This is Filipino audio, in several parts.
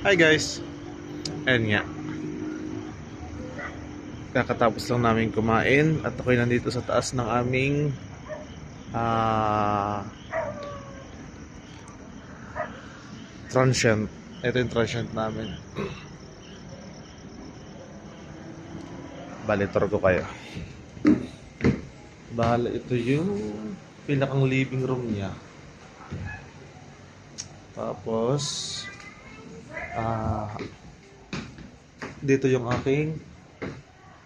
Hi guys. Ayan nga. Kakatapos lang namin kumain at ako'y nandito sa taas ng aming transient. Ito yung transient namin. Balitor ko kayo. Bahala, ito yung pinakang living room niya. Tapos dito yung aking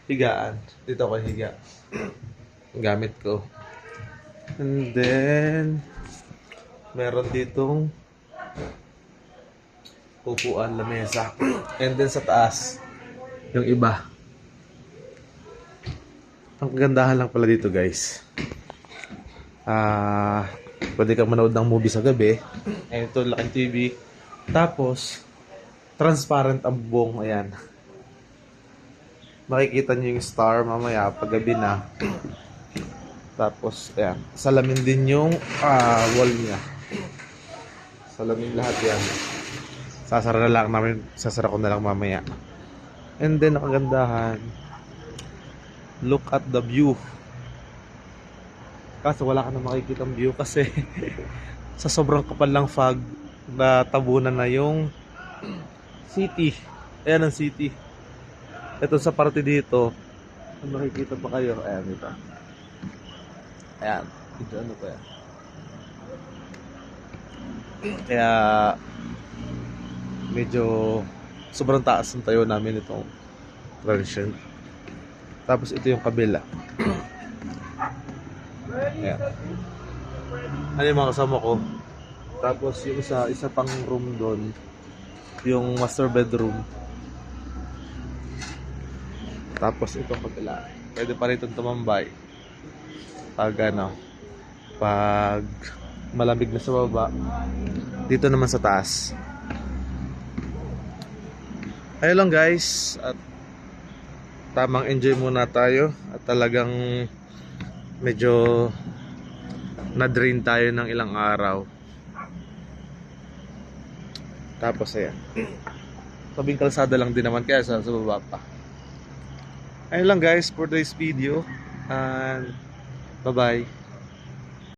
higaan. Dito ako higa. Gamit ko. And then meron ditong upuan, lamesa. And then sa taas yung iba. Ang kagandahan lang pala dito guys, pwede kang manood ng movie sa gabi. Ayan, ito laking TV. Tapos transparent ang buong. Ayan, makikita nyo yung star mamaya pag gabi na. Tapos ayan, salamin din yung wall niya. Salamin lahat yan. Sasara ko na lang mamaya. And then nakagandahan, look at the view. Kaso wala ka na makikitang view kasi sa sobrang kapal lang fog, natabunan na yung city. Ayan ang city. Ito sa parte dito, makikita pa kayo. Ayan dito. Ayan. Dito ano pa yan. Kaya medyo sobrang taas ng tayo namin itong transient. Tapos ito yung kabila. Ayan. Ano yung mga kasama ko. Tapos yung isa pang room doon, yung master bedroom. Tapos itong kabila, pwede pa rin itong tumambay pag malamig na sa baba. Dito naman sa taas. Ayun lang guys, at tamang enjoy muna tayo. At talagang medyo na-drain tayo ng ilang araw. Tapos ayan, tabing kalsada lang din naman, kaya sa baba pa. Ayun lang guys for today's video, and bye bye.